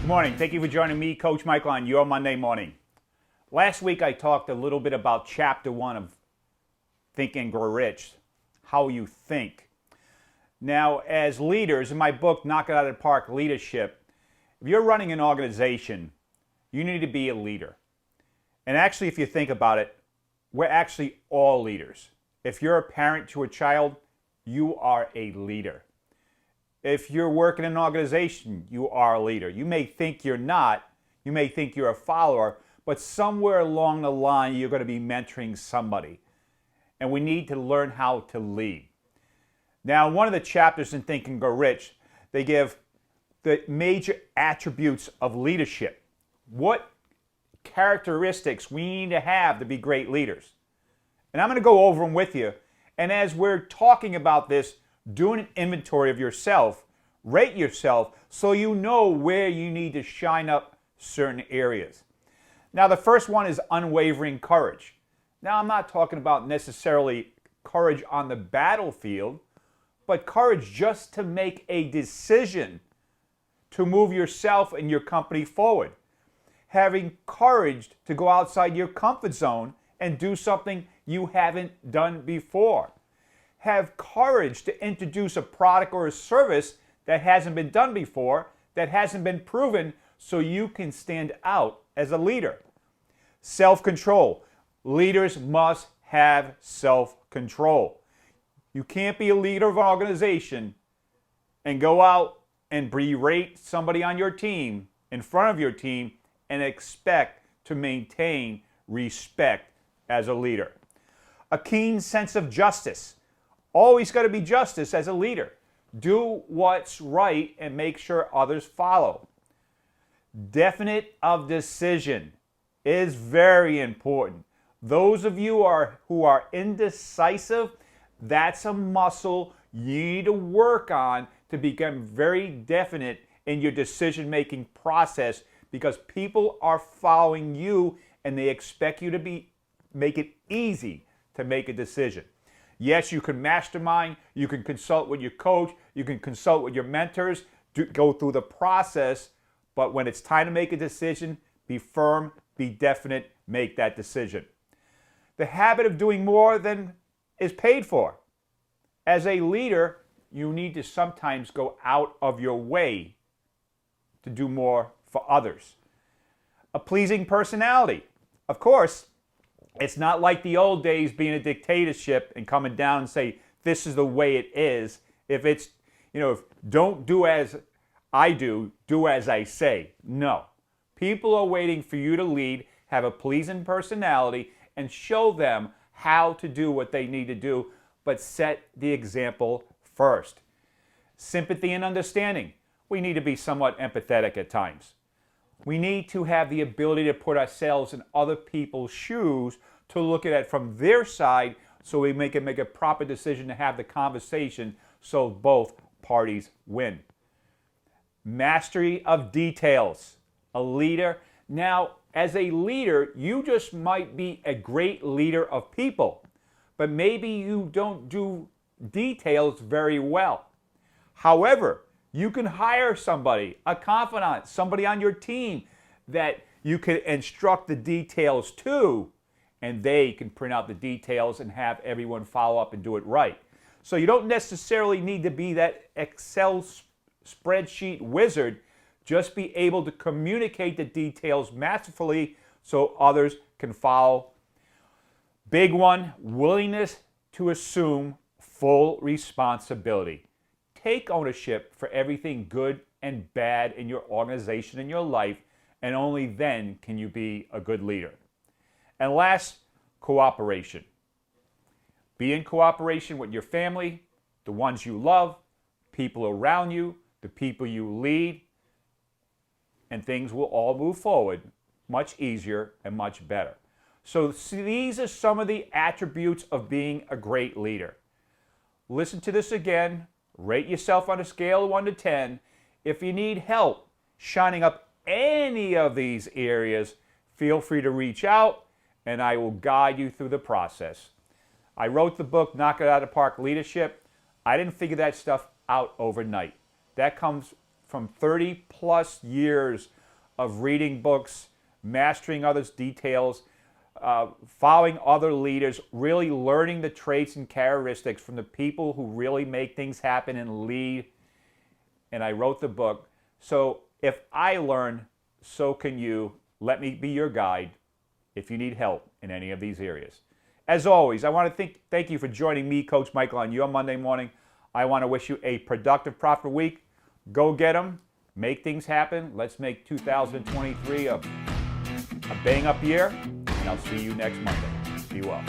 Good morning. Thank you for joining me, Coach Michael, on your Monday morning. Last week I talked a little bit about Chapter 1 of Think and Grow Rich, how you think. Now, as leaders, in my book, Knock It Out of the Park, Leadership, if you're running an organization, you need to be a leader. And actually, if you think about it, we're actually all leaders. If you're a parent to a child, you are a leader. If you're working in an organization, you are a leader. You may think you're not, you may think you're a follower, but somewhere along the line, you're going to be mentoring somebody. And we need to learn how to lead. Now, one of the chapters in Think and Grow Rich, they give the major attributes of leadership. What characteristics we need to have to be great leaders. And I'm going to go over them with you. And as we're talking about this, do an inventory of yourself, rate yourself, so you know where you need to shine up certain areas. Now, the first one is unwavering courage. Now, I'm not talking about necessarily courage on the battlefield, but courage just to make a decision to move yourself and your company forward. Having courage to go outside your comfort zone and do something you haven't done before. Have courage to introduce a product or a service that hasn't been done before, that hasn't been proven, so you can stand out as a leader. Self-control. Leaders must have self-control. You can't be a leader of an organization and go out and berate somebody on your team, in front of your team, and expect to maintain respect as a leader. A keen sense of justice. Always got to be justice as a leader. Do what's right and make sure others follow. Definite of decision is very important. Those of you who are indecisive, that's a muscle you need to work on to become very definite in your decision-making process, because people are following you and they expect you to make it easy to make a decision. Yes, you can mastermind, you can consult with your coach, you can consult with your mentors, go through the process, but when it's time to make a decision, be firm, be definite, make that decision. The habit of doing more than is paid for. As a leader, you need to sometimes go out of your way to do more for others. A pleasing personality. Of course, it's not like the old days being a dictatorship and coming down and say, this is the way it is. If it's, if don't do as I do, do as I say. No. People are waiting for you to lead, have a pleasing personality, and show them how to do what they need to do, but set the example first. Sympathy and understanding. We need to be somewhat empathetic at times. We need to have the ability to put ourselves in other people's shoes to look at it from their side, so we can make a proper decision to have the conversation so both parties win. Mastery of details. A leader. Now, as a leader, you just might be a great leader of people, but maybe you don't do details very well. However, you can hire somebody, a confidant, somebody on your team that you can instruct the details to, and they can print out the details and have everyone follow up and do it right. So you don't necessarily need to be that Excel spreadsheet wizard. Just be able to communicate the details masterfully so others can follow. Big one, willingness to assume full responsibility. Take ownership for everything good and bad in your organization and your life, and only then can you be a good leader. And last, cooperation. Be in cooperation with your family, the ones you love, people around you, the people you lead, and things will all move forward much easier and much better. So these are some of the attributes of being a great leader. Listen to this again. Rate yourself on a scale of 1 to 10. If you need help shining up any of these areas, feel free to reach out and I will guide you through the process. I wrote the book, Knock It Out of the Park, Leadership. I didn't figure that stuff out overnight. That comes from 30 plus years of reading books, mastering others' details, following other leaders, really learning the traits and characteristics from the people who really make things happen and lead. And I wrote the book. So if I learn, so can you. Let me be your guide if you need help in any of these areas. As always, I want to thank you for joining me, Coach Michael, on your Monday morning. I want to wish you a productive, profitable week. Go get them. Make things happen. Let's make 2023 a bang-up year. And I'll see you next Monday. Be well.